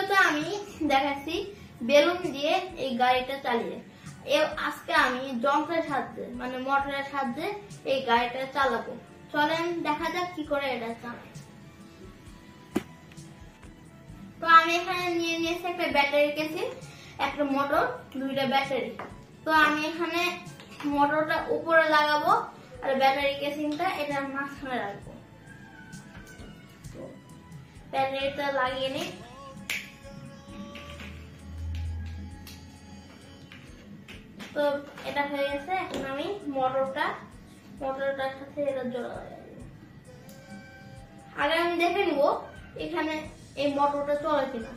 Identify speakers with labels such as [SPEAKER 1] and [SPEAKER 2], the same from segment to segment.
[SPEAKER 1] ভিডিওতে আমি দেখাচ্ছি বেলুন দিয়ে এই গাড়িটা চালিয়ে। আজকে আমি যন্ত্রের সাহায্যে মানে মোটরের সাহায্যে এই গাড়িটা চালাবো। চলেন দেখা যাক কি করে এটা চালাই। তো আমি এখানে নিয়ে নিয়েছি একটা ব্যাটারি কেসিং, একটা মোটর, দুইটা ব্যাটারি। তো আমি এখানে মোটরটা উপরে লাগাবো আর ব্যাটারি কেসিংটা এটার মাঝখানে রাখবো। ব্যাটারিটা লাগিয়ে নিই। তো এটা হয়ে গেছে। এখন আমি মোটরটার সাথে এটা জোড়া লাগাবো। আগে আমি দেখে নিব এখানে এই মোটরটা চলে কিনা।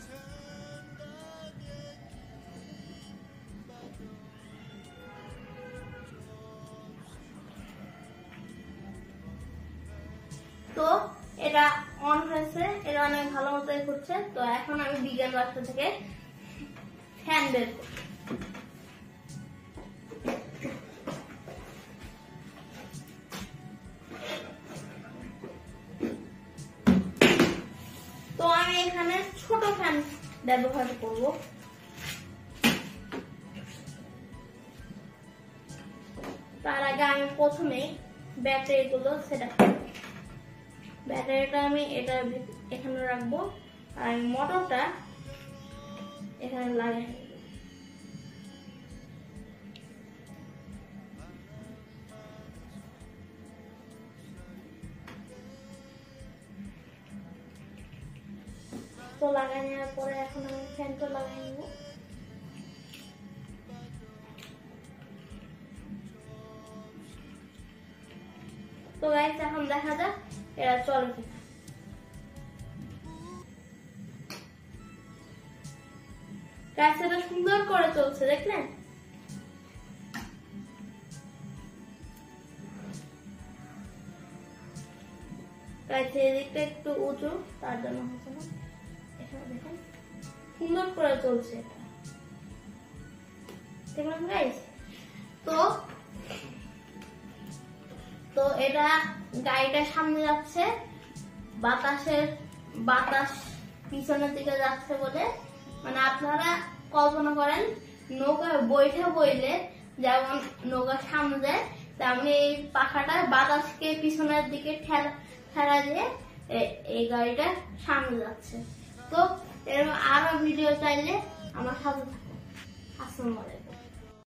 [SPEAKER 1] তো এটা অন হয়েছে, এটা অনেক ভালো মতোই করছে। তো এখন আমি বিজ্ঞান বাক্স থেকে ফ্যান বের করব। তো আমি এখানে ছোট ফ্যান ব্যবহার করব। তার আগে আমি প্রথমে ব্যাটারিগুলো সেট করব। ব্যাটারিটা আমি এখানে রাখবো আর আমি মোটরটা এখানে লাগিয়ে নেব। তো লাগাই নেওয়ার পরে এখন আমি ফ্যানটা লাগাই নেব। তো গাইস এখন দেখা যাক এটা চলে কিনা। গাইস এটা সুন্দর করে চলছে, দেখলেন? গাইস এই দিকটা একটু উঁচু, তার জন্য হচ্ছে না। এখানে দেখেন সুন্দর করে চলছে এটা, দেখলেন গাইস? তো এটা গাড়িটার সামনে যাচ্ছে, বাতাস পিছনের দিকে যাচ্ছে বলে, মানে আপনারা কল্পনা করেন নৌকায় বইলে যেমন নৌকার সামনে যায়, তেমনি এই পাখাটা বাতাসকে পিছনের দিকে ঠেলা দিয়ে এই গাড়িটা সামনে যাচ্ছে। তো এরকম আরো ভিডিও চাইলে আমার সাথে থাকুন। আসসালামু আলাইকুম।